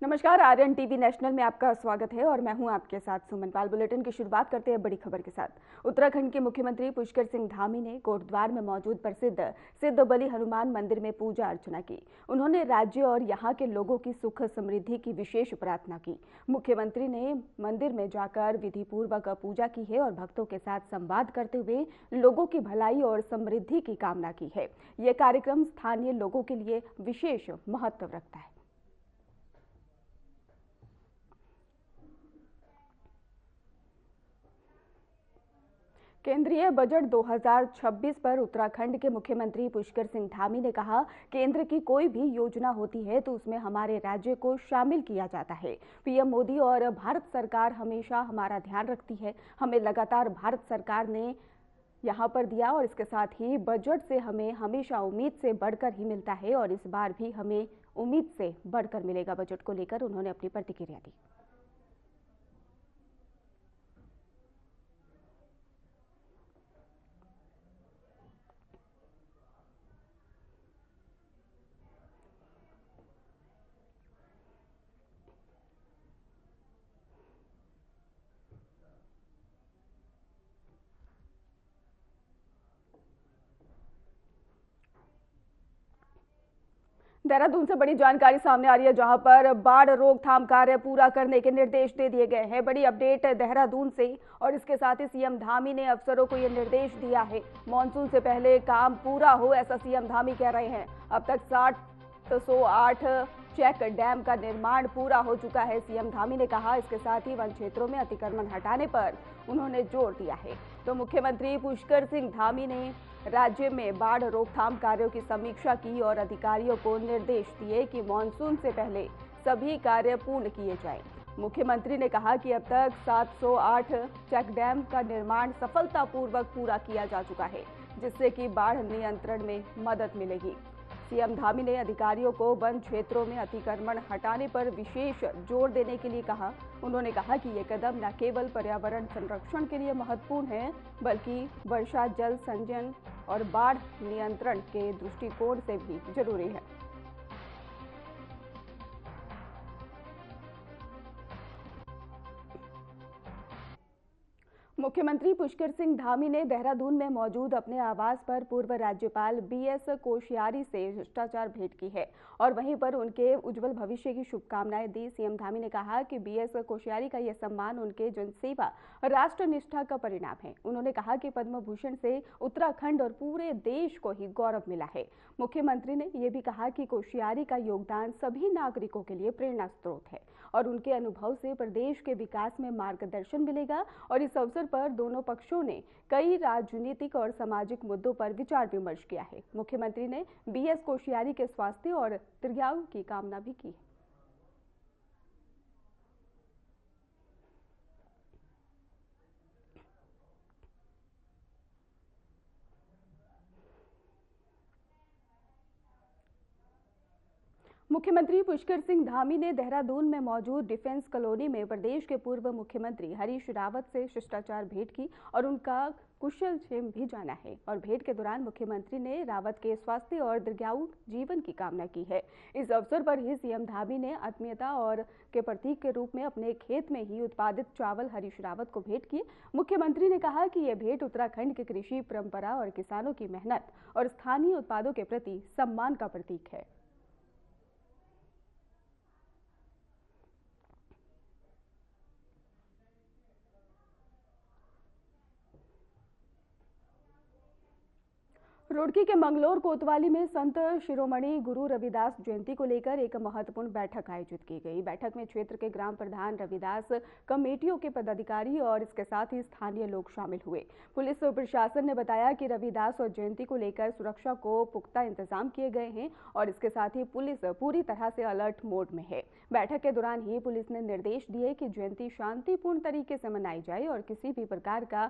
नमस्कार। Aryan TV national में आपका स्वागत है और मैं हूं आपके साथ सुमन पाल। बुलेटिन की शुरुआत करते हैं बड़ी खबर के साथ। उत्तराखंड के मुख्यमंत्री पुष्कर सिंह धामी ने कोटद्वार में मौजूद प्रसिद्ध सिद्ध बलि हनुमान मंदिर में पूजा अर्चना की। उन्होंने राज्य और यहां के लोगों की सुख समृद्धि की विशेष प्रार्थना की। मुख्यमंत्री ने मंदिर में जाकर विधिपूर्वक पूजा की है और भक्तों के साथ संवाद करते हुए लोगों की भलाई और समृद्धि की कामना की है। यह कार्यक्रम स्थानीय लोगों के लिए विशेष महत्व रखता है। केंद्रीय बजट 2026 पर उत्तराखंड के मुख्यमंत्री पुष्कर सिंह धामी ने कहा, केंद्र की कोई भी योजना होती है तो उसमें हमारे राज्य को शामिल किया जाता है। पीएम मोदी और भारत सरकार हमेशा हमारा ध्यान रखती है। हमें लगातार भारत सरकार ने यहाँ पर दिया और इसके साथ ही बजट से हमें हमेशा उम्मीद से बढ़कर ही मिलता है और इस बार भी हमें उम्मीद से बढ़कर मिलेगा। बजट को लेकर उन्होंने अपनी प्रतिक्रिया दी। देहरादून से बड़ी जानकारी सामने आ रही है, जहां पर बाढ़ रोकथाम कार्य पूरा करने के निर्देश दे दिए गए हैं। बड़ी अपडेट देहरादून से और इसके साथ ही सीएम धामी ने अफसरों को यह निर्देश दिया है, मानसून से पहले काम पूरा हो, ऐसा सीएम धामी कह रहे हैं। अब तक 708 चेक डैम का निर्माण पूरा हो चुका है, सीएम धामी ने कहा। इसके साथ ही वन क्षेत्रों में अतिक्रमण हटाने पर उन्होंने जोर दिया है। तो मुख्यमंत्री पुष्कर सिंह धामी ने राज्य में बाढ़ रोकथाम कार्यों की समीक्षा की और अधिकारियों को निर्देश दिए कि मानसून से पहले सभी कार्य पूर्ण किए जाएं। मुख्यमंत्री ने कहा कि अब तक 708 चेक डैम का निर्माण सफलतापूर्वक पूरा किया जा चुका है, जिससे कि बाढ़ नियंत्रण में मदद मिलेगी। सीएम धामी ने अधिकारियों को वन क्षेत्रों में अतिक्रमण हटाने पर विशेष जोर देने के लिए कहा। उन्होंने कहा कि ये कदम न केवल पर्यावरण संरक्षण के लिए महत्वपूर्ण है, बल्कि वर्षा जल संचयन और बाढ़ नियंत्रण के दृष्टिकोण से भी जरूरी है। मुख्यमंत्री पुष्कर सिंह धामी ने देहरादून में मौजूद अपने आवास पर पूर्व राज्यपाल बीएस कोश्यारी से शिष्टाचार भेंट की है और वहीं पर उनके उज्जवल भविष्य की शुभकामनाएं दी। सीएम धामी ने कहा कि बीएस कोश्यारी का यह सम्मान उनके जनसेवा राष्ट्र निष्ठा का परिणाम है। उन्होंने कहा कि पद्म भूषण से उत्तराखंड और पूरे देश को ही गौरव मिला है। मुख्यमंत्री ने यह भी कहा कि कोश्यारी का योगदान सभी नागरिकों के लिए प्रेरणा स्रोत है और उनके अनुभव से प्रदेश के विकास में मार्गदर्शन मिलेगा। और इस अवसर पर दोनों पक्षों ने कई राजनीतिक और सामाजिक मुद्दों पर विचार विमर्श किया है। मुख्यमंत्री ने बीएस कोश्यारी के स्वास्थ्य और दीर्घायु की कामना भी की है। मुख्यमंत्री पुष्कर सिंह धामी ने देहरादून में मौजूद डिफेंस कॉलोनी में प्रदेश के पूर्व मुख्यमंत्री हरीश रावत से शिष्टाचार भेंट की और उनका कुशल क्षेम भी जाना है। और भेंट के दौरान मुख्यमंत्री ने रावत के स्वास्थ्य और दीर्घायु जीवन की कामना की है। इस अवसर पर ही सीएम धामी ने आत्मीयता और के प्रतीक के रूप में अपने खेत में ही उत्पादित चावल हरीश रावत को भेंट किए। मुख्यमंत्री ने कहा कि यह भेंट उत्तराखंड की कृषि परंपरा और किसानों की मेहनत और स्थानीय उत्पादों के प्रति सम्मान का प्रतीक है। रुड़की के मंगलोर कोतवाली में संत शिरोमणि गुरु रविदास जयंती को लेकर एक महत्वपूर्ण बैठक आयोजित की गई। बैठक में क्षेत्र के ग्राम प्रधान, रविदास कमेटियों के पदाधिकारी और इसके साथ ही स्थानीय लोग शामिल हुए। पुलिस प्रशासन ने बताया कि रविदास और जयंती को लेकर सुरक्षा को पुख्ता इंतजाम किए गए हैं और इसके साथ ही पुलिस पूरी तरह से अलर्ट मोड में है। बैठक के दौरान ही पुलिस ने निर्देश दिए कि जयंती शांतिपूर्ण तरीके से मनाई जाए और किसी भी प्रकार का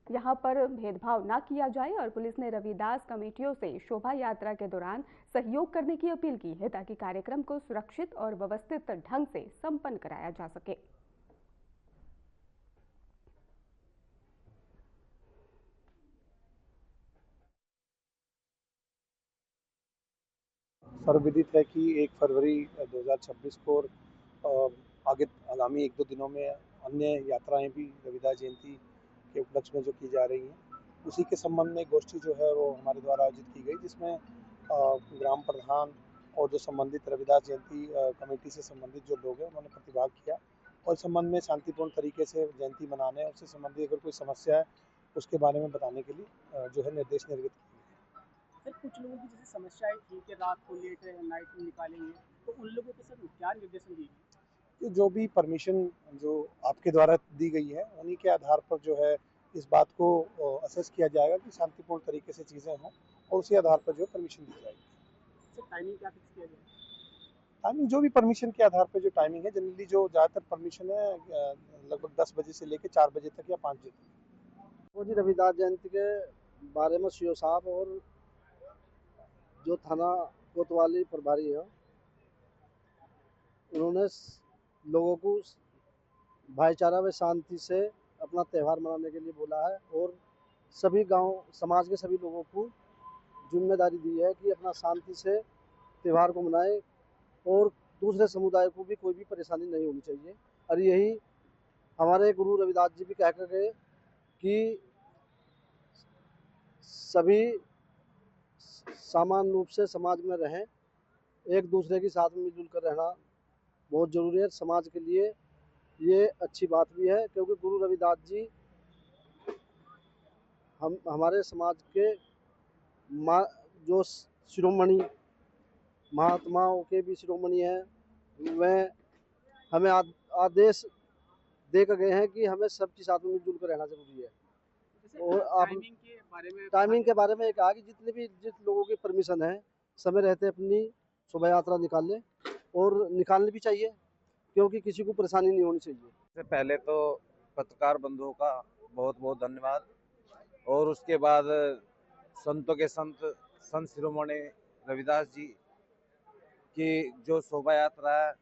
यहां पर भेदभाव न किया जाए। और पुलिस ने रविदास कमेटियों से शोभा यात्रा के दौरान सहयोग करने की अपील की है, ताकि कार्यक्रम को सुरक्षित और व्यवस्थित ढंग से संपन्न कराया जा सके। सर्वविदित है कि 1 फरवरी 2026 को आगे आगामी 1-2 दिनों में अन्य यात्राएं भी रविदास जयंती के उपलक्ष्य में जो की जा रही हैं, उसी के संबंध में गोष्ठी जो है वो हमारे द्वारा आयोजित की गई, जिसमें ग्राम प्रधान और जो संबंधित रविदास जयंती कमेटी से संबंधित जो लोग हैं उन्होंने प्रतिभाग किया और इस संबंध में शांतिपूर्ण तरीके से जयंती मनाने और उससे संबंधित अगर कोई समस्या है उसके बारे में बताने के लिए जो है निर्देश निर्गत किए गए। सर कुछ लोगों की जैसे समस्याएं थी कि रात को लेट नाइट में निकालेंगे, तो उन लोगों को सर क्या निर्देशन दिए गए? कि जो भी परमिशन जो आपके द्वारा दी गई है उन्हीं के आधार पर जो है इस बात को असेस किया जाएगा कि शांतिपूर्ण तरीके से चीज़ें हों और उसी आधार पर जो परमिशन दी जाएगी। सर टाइमिंग क्या फिक्स किया जाए? टाइमिंग जो भी परमिशन के आधार पर जो टाइमिंग है, जनरली जो ज़्यादातर परमिशन है लगभग 10 बजे से लेकर 4 बजे तक या 5 बजे तक। वो जी रविदास जयंती के बारे में सीओ साहब और जो थाना कोतवाली प्रभारी है उन्होंने लोगों को भाईचारा व शांति से अपना त्यौहार मनाने के लिए बोला है और सभी गांव समाज के सभी लोगों को जिम्मेदारी दी है कि अपना शांति से त्यौहार को मनाएं और दूसरे समुदाय को भी कोई भी परेशानी नहीं होनी चाहिए। और यही हमारे गुरु रविदास जी भी कह कर गए कि सभी समान रूप से समाज में रहें, एक दूसरे के साथ मिलजुल कर रहना बहुत ज़रूरी है। समाज के लिए ये अच्छी बात भी है क्योंकि गुरु रविदास जी हमारे समाज के जो शिरोमणि महात्माओं के भी शिरोमणि हैं, वह हमें आदेश दे कर गए हैं कि हमें सबके साथ में मिलजुल कर रहना जरूरी है। और आप टाइमिंग के बारे में कहा कि जिस लोगों की परमिशन है समय रहते अपनी शोभा यात्रा निकाल लें और निकालनी भी चाहिए क्योंकि किसी को परेशानी नहीं होनी चाहिए। सबसे पहले तो पत्रकार बंधुओं का बहुत बहुत धन्यवाद और उसके बाद संतों के संत शिरोमणि रविदास जी की जो शोभा यात्रा है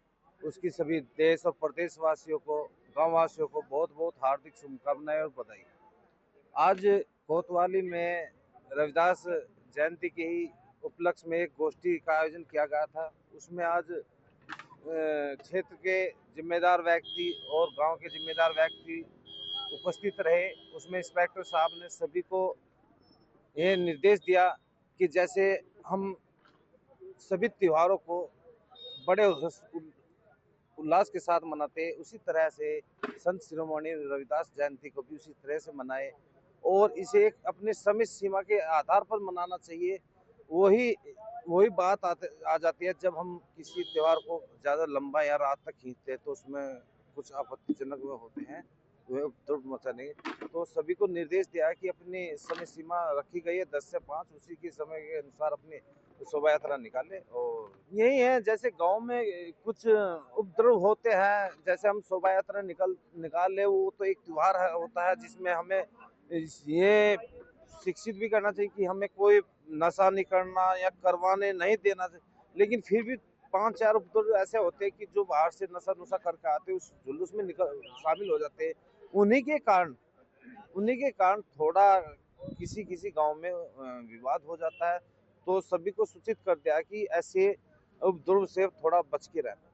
उसकी सभी देश और प्रदेश वासियों को, गाँव वासियों को बहुत बहुत हार्दिक शुभकामनाएं और बधाई। आज कोतवाली में रविदास जयंती के ही उपलक्ष्य में एक गोष्ठी का आयोजन किया गया था। उसमें आज क्षेत्र के जिम्मेदार व्यक्ति और गांव के जिम्मेदार व्यक्ति उपस्थित रहे। उसमें इंस्पेक्टर साहब ने सभी को ये निर्देश दिया कि जैसे हम सभी त्योहारों को बड़े उल्लास के साथ मनाते हैं, उसी तरह से संत शिरोमणि रविदास जयंती को भी उसी तरह से मनाए और इसे एक अपने समय सीमा के आधार पर मनाना चाहिए। वही बात आ जाती है जब हम किसी त्योहार को ज़्यादा लंबा या रात तक खींचते हैं तो उसमें कुछ आपत्तिजनक होते हैं, वह उपद्रव मचाने। तो सभी को निर्देश दिया है कि अपनी समय सीमा रखी गई है 10 से 5, उसी के समय के अनुसार अपनी शोभा यात्रा निकाले। और यही है, जैसे गांव में कुछ उपद्रव होते हैं, जैसे हम शोभा यात्रा निकाल ले, वो तो एक त्योहार होता है जिसमें हमें ये शिक्षित भी करना चाहिए कि हमें कोई नशा नहीं करना या करवाने नहीं देना चाहिए। लेकिन फिर भी 5-4 उपद्रव ऐसे होते हैं कि जो बाहर से नशा नुशा करके आते हैं उस जुलूस में शामिल हो जाते हैं। उन्हीं के कारण थोड़ा किसी गांव में विवाद हो जाता है। तो सभी को सूचित कर दिया कि ऐसे उपद्रव से थोड़ा बच के रहना।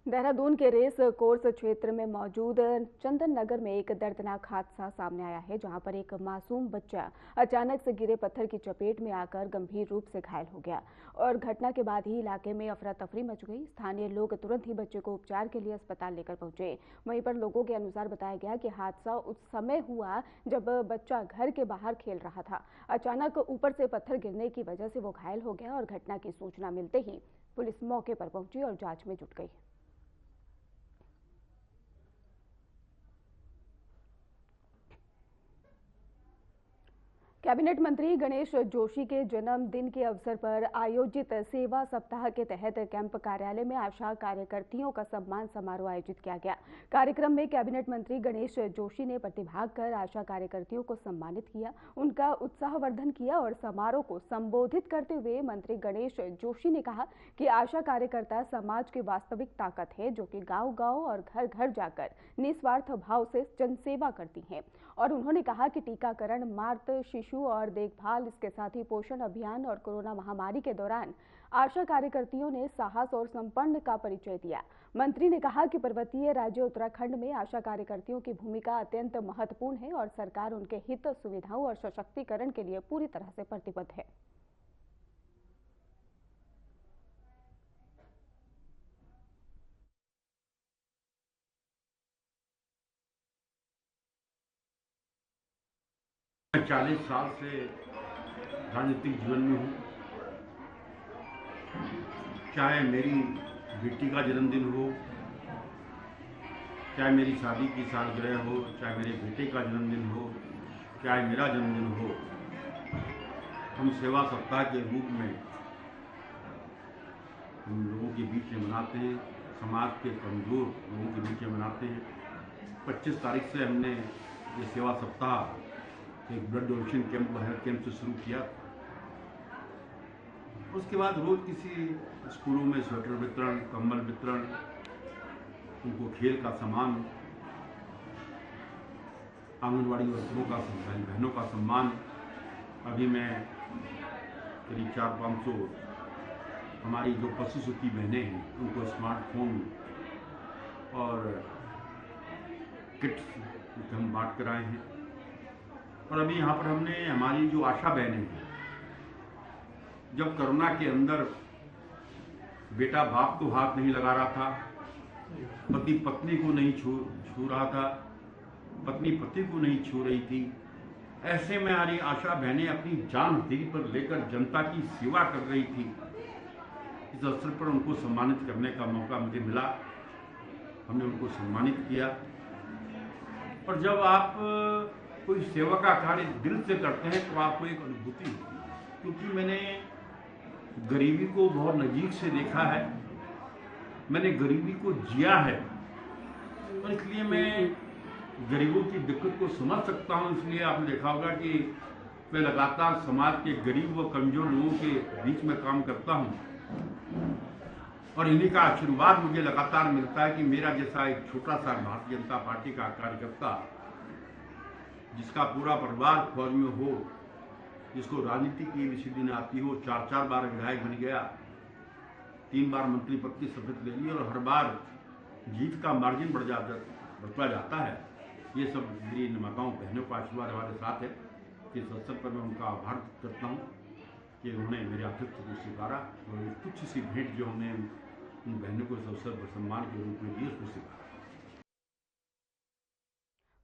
देहरादून के रेस कोर्स क्षेत्र में मौजूद चंदन नगर में एक दर्दनाक हादसा सामने आया है, जहां पर एक मासूम बच्चा अचानक से गिरे पत्थर की चपेट में आकर गंभीर रूप से घायल हो गया और घटना के बाद ही इलाके में अफरा तफरी मच गई। स्थानीय लोग तुरंत ही बच्चे को उपचार के लिए अस्पताल लेकर पहुंचे। वहीं पर लोगों के अनुसार बताया गया कि हादसा उस समय हुआ जब बच्चा घर के बाहर खेल रहा था। अचानक ऊपर से पत्थर गिरने की वजह से वो घायल हो गया और घटना की सूचना मिलते ही पुलिस मौके पर पहुंची और जांच में जुट गई। कैबिनेट मंत्री गणेश जोशी के जन्मदिन के अवसर पर आयोजित सेवा सप्ताह के तहत कैंप कार्यालय में आशा कार्यकर्तियों का सम्मान समारोह आयोजित किया गया। कार्यक्रम में कैबिनेट मंत्री गणेश जोशी ने प्रतिभाग कर आशा कार्यकर्तियों को सम्मानित किया, उनका उत्साहवर्धन किया और समारोह को संबोधित करते हुए मंत्री गणेश जोशी ने कहा कि आशा कार्यकर्ता समाज की वास्तविक ताकत है, जो कि गाँव-गाँव और घर-घर जाकर निस्वार्थ भाव से जनसेवा करती हैं। और उन्होंने कहा कि टीकाकरण, मातृ शिशु शिशु और देखभाल, इसके साथ ही पोषण अभियान और कोरोना महामारी के दौरान आशा कार्यकर्तियों ने साहस और संपन्न का परिचय दिया। मंत्री ने कहा कि पर्वतीय राज्य उत्तराखंड में आशा कार्यकर्तियों की भूमिका अत्यंत महत्वपूर्ण है और सरकार उनके हित, सुविधाओं और सशक्तिकरण के लिए पूरी तरह से प्रतिबद्ध है। मैं 40 साल से राजनीतिक जीवन में हूँ। चाहे मेरी बेटी का जन्मदिन हो, चाहे मेरी शादी की सालगिरह हो, चाहे मेरे बेटे का जन्मदिन हो, चाहे मेरा जन्मदिन हो, हम सेवा सप्ताह के रूप में हम लोगों के बीच में मनाते हैं, समाज के कमज़ोर लोगों के बीच में मनाते हैं। 25 तारीख से हमने ये सेवा सप्ताह एक blood donation camp, health camp से शुरू किया। उसके बाद रोज किसी स्कूलों में स्वेटर वितरण, कंबल वितरण, उनको खेल का सामान, आंगनवाड़ी वर्करों का, बहनों का सम्मान। अभी मैं करीब 400-500 हमारी जो पशु सुखी बहनें हैं उनको स्मार्टफोन और किट्स हम बांट कर आए हैं। और अभी यहाँ पर हमने हमारी जो आशा बहनें हैं, जब कोरोना के अंदर बेटा बाप को हाथ नहीं लगा रहा था, पति पत्नी को नहीं छू रहा था, पत्नी पति को नहीं छू रही थी, ऐसे में हमारी आशा बहनें अपनी जान हथेली पर लेकर जनता की सेवा कर रही थी। इस अवसर पर उनको सम्मानित करने का मौका मुझे मिला, हमने उनको सम्मानित किया। और जब आप कोई सेवा का कार्य दिल से करते हैं तो आपको एक अनुभूति होती है, क्योंकि मैंने गरीबी को बहुत नज़दीक से देखा है, मैंने गरीबी को जिया है और इसलिए मैं गरीबों की दिक्कत को समझ सकता हूँ। इसलिए आपने देखा होगा कि मैं लगातार समाज के गरीब व कमज़ोर लोगों के बीच में काम करता हूँ और इन्हीं का आशीर्वाद मुझे लगातार मिलता है कि मेरा जैसा एक छोटा सा भारतीय जनता पार्टी का कार्यकर्ता, जिसका पूरा परिवार फौज में हो, जिसको राजनीति की विशुद्धि न आती हो, 4 बार विधायक बन गया, 3 बार मंत्री पद की शपथ ले ली और हर बार जीत का मार्जिन बढ़ता जाता है। ये सब मेरी माताओं बहनों का आशीर्वाद हमारे साथ है। इस अवसर पर मैं उनका आभार करता हूँ कि उन्होंने मेरे आतिथ्य को स्वीकारा और एक तुच्छ सी भेंट जो हमने उन बहनों को इस अवसर पर सम्मान के रूप में दी, उसको स्वीकारा।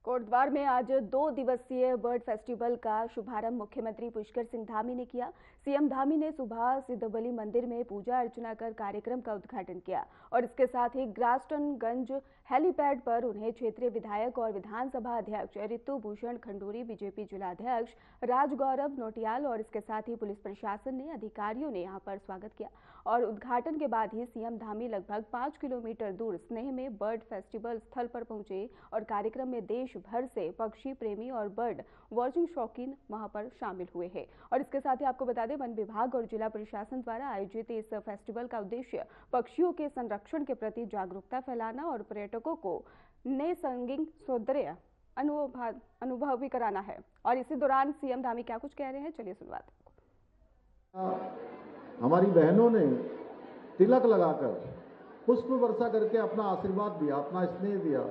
कोटद्वार में आज 2 दिवसीय बर्ड फेस्टिवल का शुभारंभ मुख्यमंत्री पुष्कर सिंह धामी ने किया। सीएम धामी ने सुबह सिद्धबली मंदिर में पूजा अर्चना कर कार्यक्रम का उद्घाटन किया और इसके साथ ही ग्रास्टनगंज हेलीपैड पर उन्हें क्षेत्रीय विधायक और विधानसभा अध्यक्ष ऋतु भूषण खंडूरी, बीजेपी जिलाध्यक्ष राजगौरव नोटियाल और इसके साथ ही पुलिस प्रशासन ने, अधिकारियों ने यहां पर स्वागत किया। और उद्घाटन के बाद ही सीएम धामी लगभग 5 किलोमीटर दूर स्नेह में बर्ड फेस्टिवल स्थल पर पहुंचे और कार्यक्रम में देश भर से पक्षी प्रेमी और बर्ड वॉचिंग शौकीन वहां पर शामिल हुए हैं। और इसके साथ ही आपको बता दें, वन विभाग और जिला प्रशासन द्वारा आयोजित इस फेस्टिवल का उद्देश्य पक्षियों के संरक्षण के प्रति जागरूकता फैलाना और पर्यटकों को नैसर्गिक सौंदर्य अनुभव भी कराना है। और इसी दौरान सीएम धामी क्या कुछ कह रहे हैं, चलिए सुनवाते हैं। हमारी बहनों ने तिलक लगाकर, पुष्प वर्षा करके अपना आशीर्वाद दिया, अपना स्नेह दिया,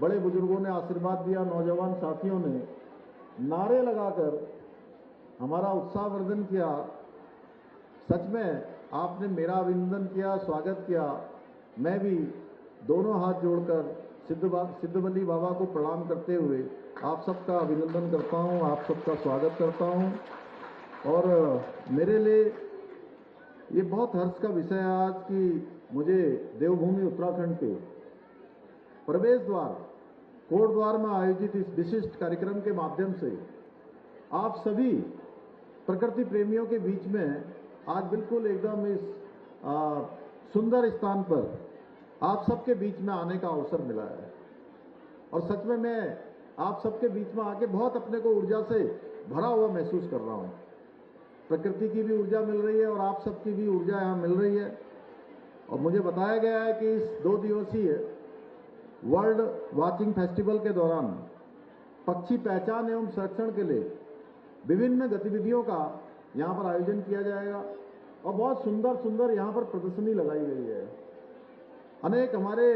बड़े बुजुर्गों ने आशीर्वाद दिया, नौजवान साथियों ने नारे लगाकर हमारा उत्साहवर्धन किया। सच में आपने मेरा अभिनंदन किया, स्वागत किया। मैं भी दोनों हाथ जोड़कर सिद्धबली बाबा को प्रणाम करते हुए आप सबका अभिनंदन करता हूं, आप सबका स्वागत करता हूं। और मेरे लिए ये बहुत हर्ष का विषय है आज कि मुझे देवभूमि उत्तराखंड के प्रवेश द्वार कोटद्वार में आयोजित इस विशिष्ट कार्यक्रम के माध्यम से आप सभी प्रकृति प्रेमियों के बीच में आज बिल्कुल एकदम इस सुंदर स्थान पर आप सबके बीच में आने का अवसर मिला है। और सच में मैं आप सबके बीच में आके बहुत अपने को ऊर्जा से भरा हुआ महसूस कर रहा हूँ। प्रकृति की भी ऊर्जा मिल रही है और आप सबकी भी ऊर्जा यहाँ मिल रही है। और मुझे बताया गया है कि इस 2 दिवसीय वर्ल्ड वॉचिंग फेस्टिवल के दौरान पक्षी पहचान एवं संरक्षण के लिए विभिन्न गतिविधियों का यहाँ पर आयोजन किया जाएगा और बहुत सुंदर सुंदर यहाँ पर प्रदर्शनी लगाई गई है। अनेक हमारे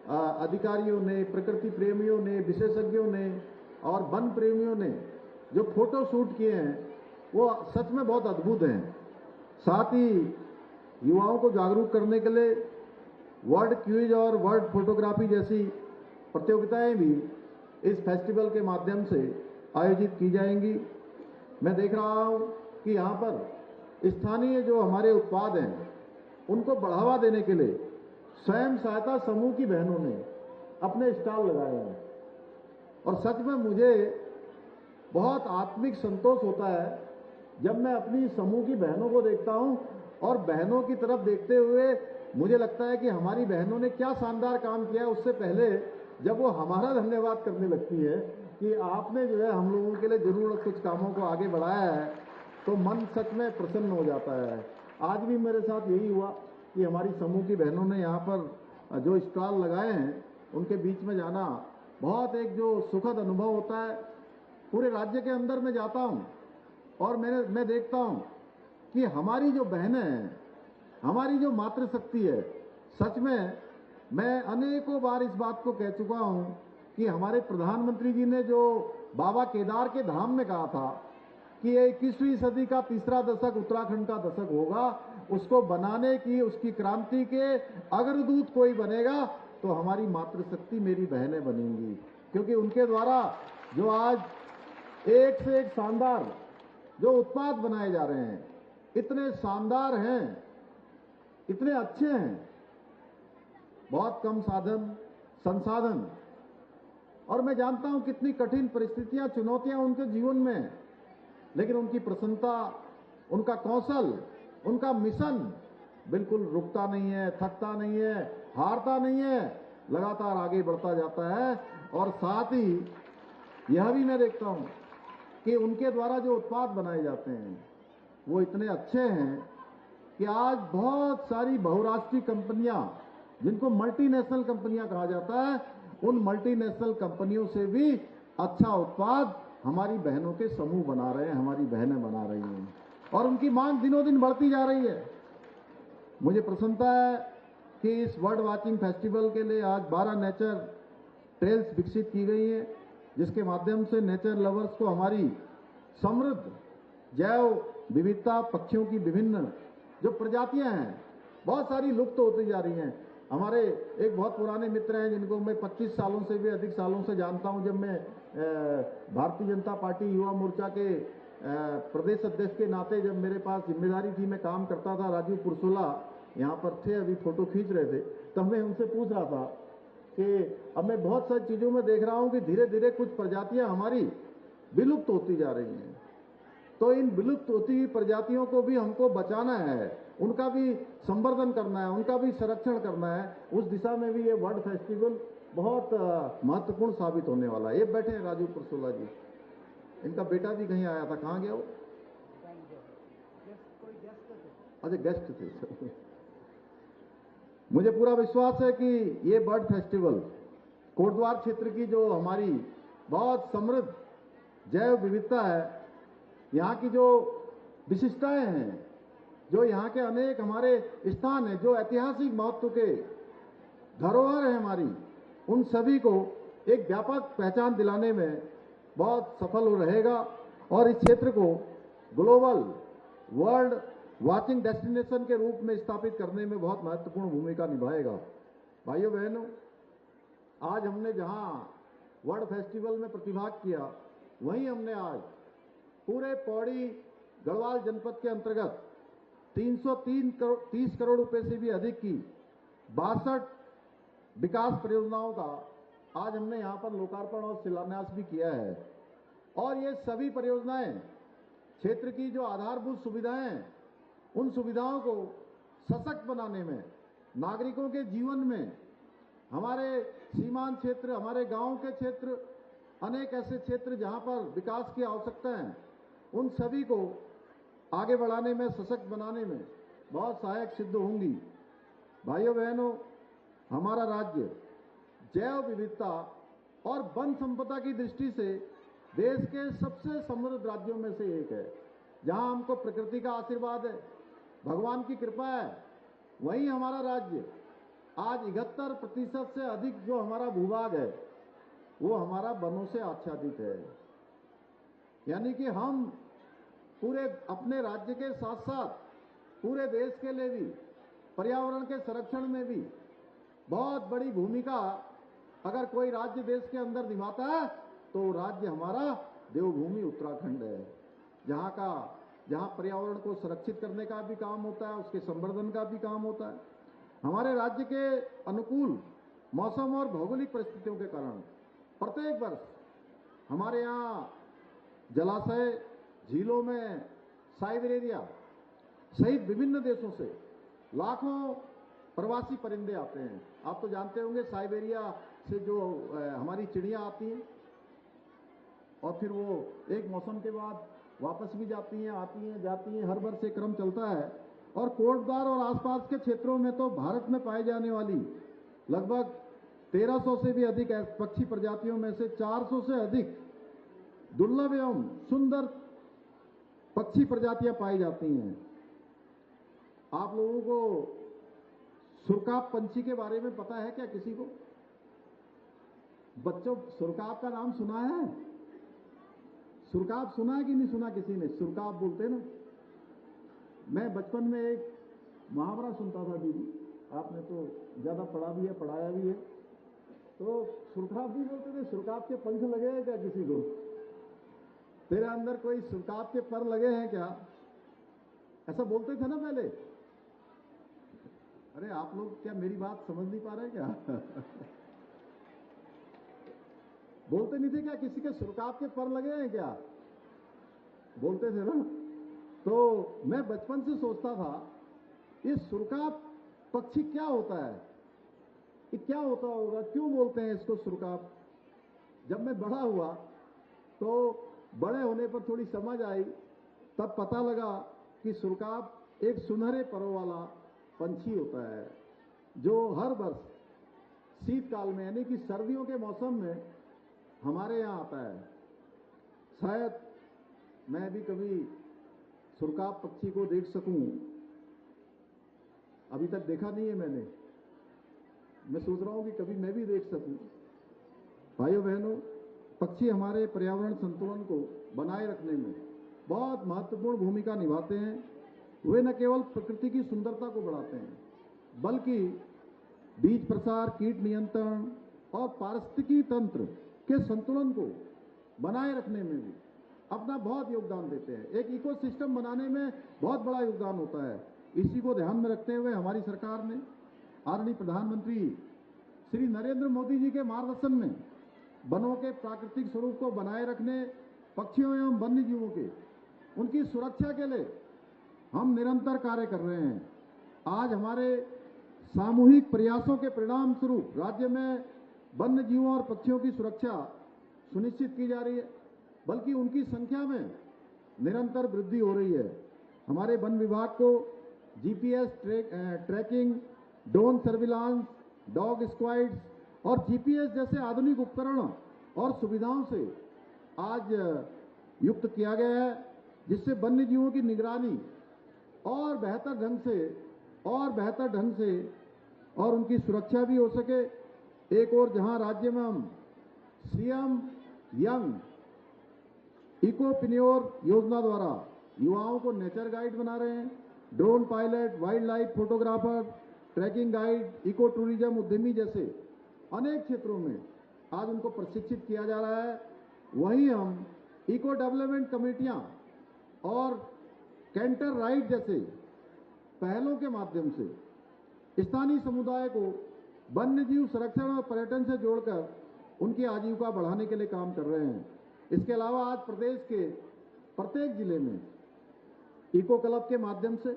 अधिकारियों ने, प्रकृति प्रेमियों ने, विशेषज्ञों ने और वन प्रेमियों ने जो फोटो शूट किए हैं वो सच में बहुत अद्भुत हैं। साथ ही युवाओं को जागरूक करने के लिए वर्ल्ड क्विज और वर्ल्ड फोटोग्राफी जैसी प्रतियोगिताएं भी इस फेस्टिवल के माध्यम से आयोजित की जाएंगी। मैं देख रहा हूं कि यहाँ पर स्थानीय जो हमारे उत्पाद हैं उनको बढ़ावा देने के लिए स्वयं सहायता समूह की बहनों ने अपने स्टॉल लगाए हैं और सच में मुझे बहुत आत्मिक संतोष होता है जब मैं अपनी समूह की बहनों को देखता हूं और बहनों की तरफ देखते हुए मुझे लगता है कि हमारी बहनों ने क्या शानदार काम किया है। उससे पहले जब वो हमारा धन्यवाद करने लगती है कि आपने जो है हम लोगों के लिए जरूर कुछ कामों को आगे बढ़ाया है, तो मन सच में प्रसन्न हो जाता है। आज भी मेरे साथ यही हुआ कि हमारी समूह की बहनों ने यहाँ पर जो स्टॉल लगाए हैं उनके बीच में जाना बहुत एक जो सुखद अनुभव होता है। पूरे राज्य के अंदर मैं जाता हूँ और मैं देखता हूँ कि हमारी जो बहनें हैं, हमारी जो मातृशक्ति है, सच में मैं अनेकों बार इस बात को कह चुका हूँ कि हमारे प्रधानमंत्री जी ने जो बाबा केदार के धाम में कहा था कि 21वीं सदी का तीसरा दशक उत्तराखंड का दशक होगा, उसको बनाने की, उसकी क्रांति के अग्रदूत कोई बनेगा तो हमारी मातृशक्ति मेरी बहनें बनेंगी, क्योंकि उनके द्वारा जो आज एक से एक शानदार जो उत्पाद बनाए जा रहे हैं, इतने शानदार हैं, इतने अच्छे हैं, बहुत कम संसाधन और मैं जानता हूं कितनी कठिन परिस्थितियां, चुनौतियां उनके जीवन में हैं, लेकिन उनकी प्रसन्नता, उनका कौशल, उनका मिशन बिल्कुल रुकता नहीं है, थकता नहीं है, हारता नहीं है, लगातार आगे बढ़ता जाता है। और साथ ही यह भी मैं देखता हूं कि उनके द्वारा जो उत्पाद बनाए जाते हैं वो इतने अच्छे हैं कि आज बहुत सारी बहुराष्ट्रीय कंपनियां, जिनको मल्टीनेशनल कंपनियां कहा जाता है, उन मल्टीनेशनल कंपनियों से भी अच्छा उत्पाद हमारी बहनों के समूह बना रहे हैं, हमारी बहनें बना रही हैं और उनकी मांग दिनों दिन बढ़ती जा रही है। मुझे प्रसन्नता है कि इस वर्ल्ड वॉचिंग फेस्टिवल के लिए आज 12 नेचर ट्रेल्स विकसित की गई हैं, जिसके माध्यम से नेचर लवर्स को हमारी समृद्ध जैव विविधता, पक्षियों की विभिन्न जो प्रजातियां हैं, बहुत सारी लुप्त होती जा रही हैं। हमारे एक बहुत पुराने मित्र हैं जिनको मैं 25 सालों से भी अधिक सालों से जानता हूं। जब मैं भारतीय जनता पार्टी युवा मोर्चा के प्रदेश अध्यक्ष के नाते जब मेरे पास जिम्मेदारी थी, मैं काम करता था, राजीव पुरसोला यहाँ पर थे, अभी फोटो खींच रहे थे, तब मैं उनसे पूछ रहा था कि अब मैं बहुत सारी चीजों में देख रहा हूं कि धीरे धीरे कुछ प्रजातियां हमारी विलुप्त होती जा रही हैं, तो इन विलुप्त होती हुई प्रजातियों को भी हमको बचाना है, उनका भी संवर्धन करना है, उनका भी संरक्षण करना है। उस दिशा में भी ये वर्ल्ड फेस्टिवल बहुत महत्वपूर्ण साबित होने वाला है। ये बैठे हैं राजीव पुरसोला जी, इनका बेटा भी कहीं आया था, कहाँ गया वो? अच्छा, गेस्ट थे। मुझे पूरा विश्वास है कि ये बर्ड फेस्टिवल कोटद्वार क्षेत्र की जो हमारी बहुत समृद्ध जैव विविधता है, यहाँ की जो विशिष्टताएं हैं, जो यहाँ के अनेक हमारे स्थान हैं, जो ऐतिहासिक महत्व के धरोहर है हमारी, उन सभी को एक व्यापक पहचान दिलाने में बहुत सफल रहेगा और इस क्षेत्र को ग्लोबल वर्ल्ड वॉचिंग डेस्टिनेशन के रूप में स्थापित करने में बहुत महत्वपूर्ण भूमिका निभाएगा। भाइयों बहनों, आज हमने जहां वर्ल्ड फेस्टिवल में प्रतिभाग किया, वहीं हमने आज पूरे पौड़ी गढ़वाल जनपद के अंतर्गत 330 करोड़ रुपए से भी अधिक की 62 विकास परियोजनाओं का आज हमने यहाँ पर लोकार्पण और शिलान्यास भी किया है। और ये सभी परियोजनाएं क्षेत्र की जो आधारभूत सुविधाएं हैं, उन सुविधाओं को सशक्त बनाने में, नागरिकों के जीवन में, हमारे सीमांत क्षेत्र, हमारे गांव के क्षेत्र, अनेक ऐसे क्षेत्र जहां पर विकास की आवश्यकता है, उन सभी को आगे बढ़ाने में, सशक्त बनाने में बहुत सहायक सिद्ध होंगी। भाइयों बहनों, हमारा राज्य जैव विविधता और वन संपदा की दृष्टि से देश के सबसे समृद्ध राज्यों में से एक है, जहां हमको प्रकृति का आशीर्वाद है, भगवान की कृपा है। वहीं हमारा राज्य आज 71% से अधिक जो हमारा भूभाग है वो हमारा वनों से आच्छादित है। यानी कि हम पूरे अपने राज्य के साथ साथ पूरे देश के लिए भी पर्यावरण के संरक्षण में भी बहुत बड़ी भूमिका अगर कोई राज्य देश के अंदर निभाता है तो राज्य हमारा देवभूमि उत्तराखंड है, जहां पर्यावरण को सुरक्षित करने का भी काम होता है, उसके संवर्धन का भी काम होता है। हमारे राज्य के अनुकूल मौसम और भौगोलिक परिस्थितियों के कारण प्रत्येक वर्ष हमारे यहाँ जलाशय, झीलों में साइबेरिया सहित विभिन्न देशों से लाखों प्रवासी परिंदे आते हैं। आप तो जानते होंगे साइबेरिया से जो हमारी चिड़ियां आती हैं और फिर वो एक मौसम के बाद वापस भी जाती हैं, आती हैं, जाती हैं, हर वर्ष ये क्रम चलता है। और कोटद्वार और आसपास के क्षेत्रों में तो भारत में पाई जाने वाली लगभग 1300 से भी अधिक पक्षी प्रजातियों में से 400 से अधिक दुर्लभ एवं सुंदर पक्षी प्रजातियां पाई जाती हैं। आप लोगों को सुरकाप पंछी के बारे में पता है क्या किसी को? बच्चों, सुरकाप का नाम सुना है? सुरकाप सुना है कि नहीं सुना किसी ने? सुरकाप बोलते हैं ना। मैं बचपन में एक मुहावरा सुनता था दीदी, आपने तो ज्यादा पढ़ा भी है, पढ़ाया भी है। तो सुरकाप भी बोलते थे, सुरकाप के पंख लगे हैं क्या किसी को? तेरे अंदर कोई सुरकाप के पर लगे हैं क्या? ऐसा बोलते थे ना पहले। अरे आप लोग क्या मेरी बात समझ नहीं पा रहे क्या? बोलते नहीं थे क्या किसी के सुरकाप के पर लगे हैं क्या? बोलते थे ना। तो मैं बचपन से सोचता था ये सुरकाप पक्षी क्या होता है, ये क्या होता होगा, क्यों बोलते हैं इसको सुरकाप? जब मैं बड़ा हुआ तो बड़े होने पर थोड़ी समझ आई, तब पता लगा कि सुरकाप एक सुनहरे परों वाला पंछी होता है जो हर वर्ष शीतकाल में यानी कि सर्दियों के मौसम में हमारे यहाँ आता है। शायद मैं भी कभी सुरकाप पक्षी को देख सकूं, अभी तक देखा नहीं है मैंने। मैं सोच रहा हूं कि कभी मैं भी देख सकूं। भाइयों बहनों, पक्षी हमारे पर्यावरण संतुलन को बनाए रखने में बहुत महत्वपूर्ण भूमिका निभाते हैं। वे न केवल प्रकृति की सुंदरता को बढ़ाते हैं बल्कि बीज प्रसार, कीट नियंत्रण और पारिस्थितिकी तंत्र के संतुलन को बनाए रखने में भी अपना बहुत योगदान देते हैं। एक इकोसिस्टम बनाने में बहुत बड़ा योगदान होता है। इसी को ध्यान में रखते हुए हमारी सरकार ने आदरणीय प्रधानमंत्री श्री नरेंद्र मोदी जी के मार्गदर्शन में वनों के प्राकृतिक स्वरूप को बनाए रखने, पक्षियों एवं वन्य जीवों के उनकी सुरक्षा के लिए हम निरंतर कार्य कर रहे हैं। आज हमारे सामूहिक प्रयासों के परिणाम स्वरूप राज्य में वन्य जीवों और पक्षियों की सुरक्षा सुनिश्चित की जा रही है, बल्कि उनकी संख्या में निरंतर वृद्धि हो रही है। हमारे वन विभाग को GPS tracking, drone surveillance, dog squads और जीपीएस जैसे आधुनिक उपकरण और सुविधाओं से आज युक्त किया गया है, जिससे वन्य जीवों की निगरानी और बेहतर ढंग से और उनकी सुरक्षा भी हो सके। एक और जहां राज्य में हम सीएम यंग इकोपिन्योर योजना द्वारा युवाओं को नेचर गाइड बना रहे हैं, drone pilot, wildlife photographer, tracking guide, eco tourism उद्यमी जैसे अनेक क्षेत्रों में आज उनको प्रशिक्षित किया जा रहा है। वहीं हम इको डेवलपमेंट कमेटियां और कैंटर राइड जैसे पहलों के माध्यम से स्थानीय समुदाय को वन्य जीव संरक्षण और पर्यटन से जोड़कर उनकी आजीविका बढ़ाने के लिए काम कर रहे हैं। इसके अलावा आज प्रदेश के प्रत्येक जिले में इको क्लब के माध्यम से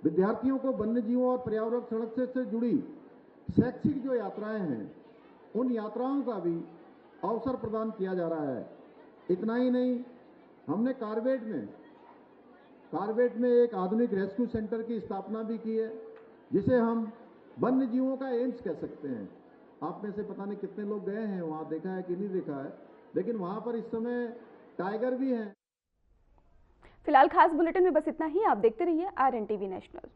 विद्यार्थियों को वन्य जीवों और पर्यावरण संरक्षण से जुड़ी शैक्षिक जो यात्राएं हैं, उन यात्राओं का भी अवसर प्रदान किया जा रहा है। इतना ही नहीं, हमने कारबेट में एक आधुनिक रेस्क्यू सेंटर की स्थापना भी की है, जिसे हम वन्य जीवों का एम्स कह सकते हैं। आप में से पता नहीं कितने लोग गए हैं वहां, देखा है कि नहीं देखा है, लेकिन वहां पर इस समय टाइगर भी हैं। फिलहाल खास बुलेटिन में बस इतना ही। आप देखते रहिए RNTV नेशनल।